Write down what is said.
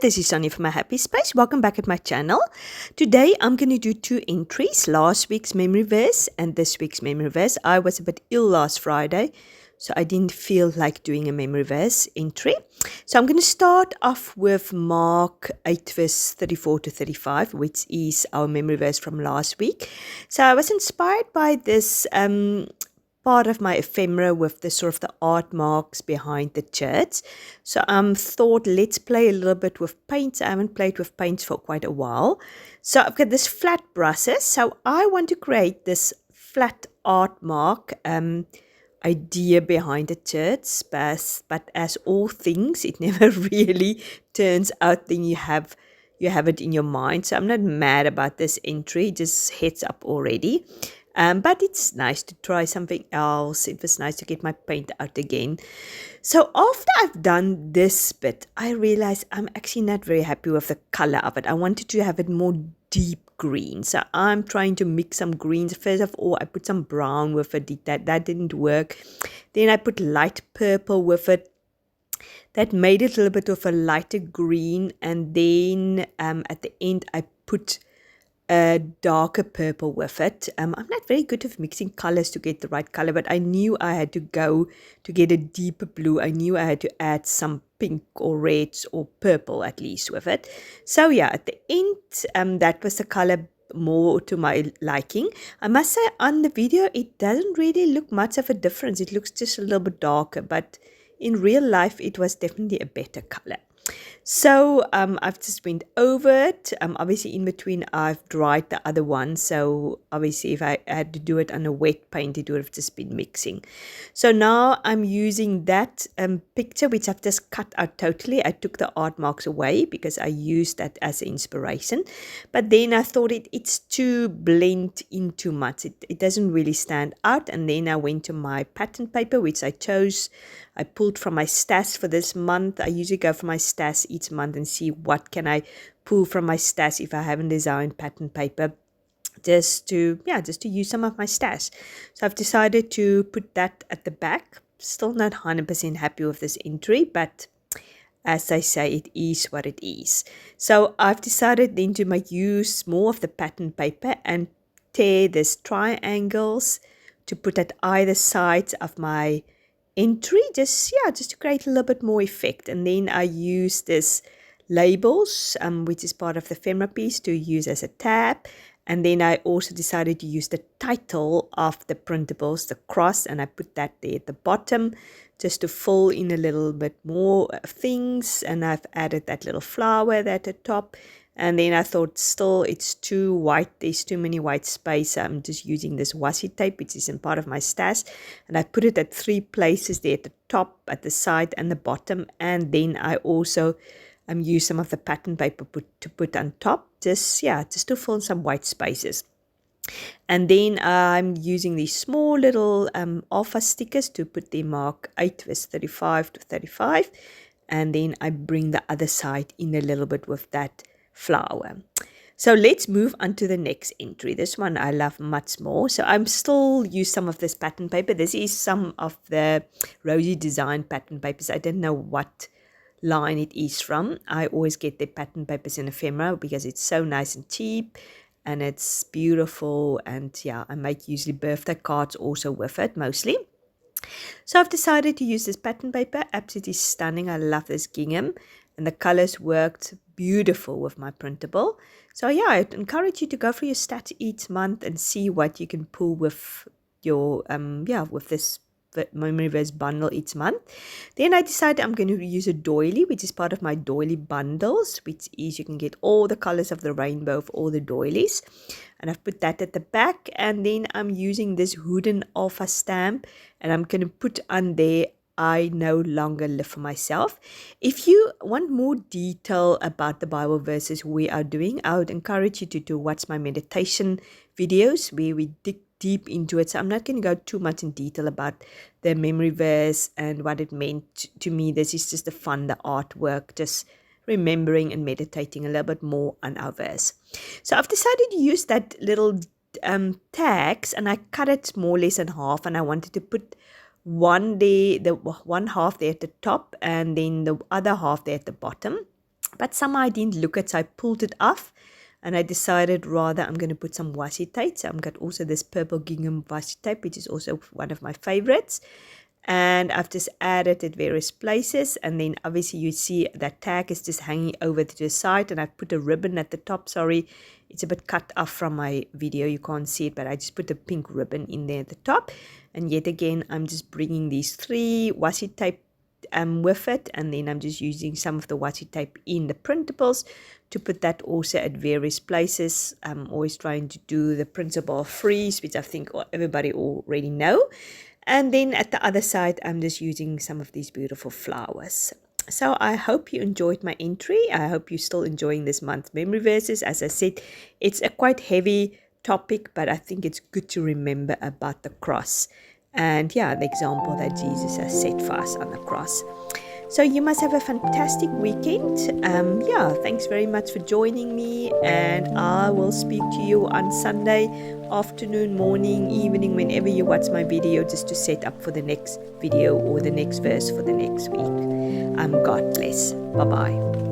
this is Sonia from My Happy Space. Welcome back at my channel. Today I'm going to do two entries, last week's memory verse and this week's memory verse. I was a bit ill last Friday, so I didn't feel like doing a memory verse entry. So I'm going to start off with Mark 8 verse 34 to 35, which is our memory verse from last week. So I was inspired by this part of my ephemera with the sort of the art marks behind the church. So thought, let's play a little bit with paints. I haven't played with paints for quite a while. So I've got this flat brushes. So I want to create this flat art mark idea behind the church. But as all things, it never really turns out. Then you have it in your mind. So I'm not mad about this entry, just heads up already. But it's nice to try something else. It was nice to get my paint out again. So after I've done this bit, I realized I'm actually not very happy with the color of it. I wanted to have it more deep green. So I'm trying to mix some greens. First of all, I put some brown with it. That didn't work. Then I put light purple with it. That made it a little bit of a lighter green. And then at the end, I put a darker purple with it. I'm not very good at mixing colors to get the right color, but I knew I had to go to get a deeper blue. I knew I had to add some pink or reds or purple at least with it. So yeah, at the end, that was the color more to my liking. I must say on the video, it doesn't really look much of a difference. It looks just a little bit darker, but in real life, it was definitely a better color. So I've just went over it. Obviously in between I've dried the other one. So obviously if I had to do it on a wet paint, it would have just been mixing. So now I'm using that picture, which I've just cut out totally. I took the art marks away because I used that as inspiration. But then I thought it's too blend in too much. It doesn't really stand out. And then I went to my pattern paper, which I pulled from my stash for this month. I usually go for my stash each month and see what can I pull from my stash if I haven't designed pattern paper, just to use some of my stash. So I've decided to put that at the back. Still not 100% happy with this entry, but as I say, it is what it is. So I've decided then to use more of the pattern paper and tear these triangles to put at either side of my entry, just to create a little bit more effect. And then I use this labels, which is part of the ephemera piece, to use as a tab. And then I also decided to use the title of the printables, the cross, and I put that there at the bottom just to fill in a little bit more things. And I've added that little flower there at the top. And then I thought still it's too white. There's too many white space. I'm just using this washi tape, which is in part of my stash. And I put it at 3 places there, at the top, at the side, and the bottom. And then I also use some of the pattern paper to put on top, just to fill in some white spaces. And then I'm using these small little alpha stickers to put the mark 8 verse 35 to 35. And then I bring the other side in a little bit with that flower. So let's move on to the next entry. This one I love much more. So I'm still use some of this pattern paper. This is some of the Rosie Design pattern papers. I don't know what line it is from. I always get the pattern papers in ephemera because it's so nice and cheap and it's beautiful. And yeah, I make usually birthday cards also with it mostly. So I've decided to use this pattern paper. Absolutely stunning. I love this gingham. And the colors worked beautiful with my printable. So yeah, I'd encourage you to go for your stats each month and see what you can pull with your with this memory verse bundle each month. Then I decided I'm going to use a doily, which is part of my doily bundles, which is you can get all the colors of the rainbow of all the doilies. And I've put that at the back. And then I'm using this wooden alpha stamp, and I'm going to put on there, I no longer live for myself. If you want more detail about the Bible verses we are doing, I would encourage you to watch my meditation videos where we dig deep into it. So I'm not going to go too much in detail about the memory verse and what it meant to me. This is just the fun, the artwork, just remembering and meditating a little bit more on our verse. So I've decided to use that little tags, and I cut it more or less in half, and I wanted to put one half there at the top and then the other half there at the bottom. But somehow I didn't look at, so I pulled it off. And I decided rather I'm going to put some washi tape. So I've got also this purple gingham washi tape, which is also one of my favorites. And I've just added at various places. And then obviously you see that tag is just hanging over to the side. And I've put a ribbon at the top. Sorry, it's a bit cut off from my video. You can't see it, but I just put a pink ribbon in there at the top. And yet again, I'm just bringing these 3 washi tape with it, and then I'm just using some of the washi tape in the printables to put that also at various places. I'm always trying to do the principle of freeze, which I think everybody already know. And then at the other side, I'm just using some of these beautiful flowers. So I hope you enjoyed my entry. I hope you're still enjoying this month's memory verses. As I said, it's a quite heavy topic, but I think it's good to remember about the cross. And yeah, the example that Jesus has set for us on the cross. So you must have a fantastic weekend. Yeah, thanks very much for joining me. And I will speak to you on Sunday afternoon, morning, evening, whenever you watch my video, just to set up for the next video or the next verse for the next week. God bless. Bye-bye.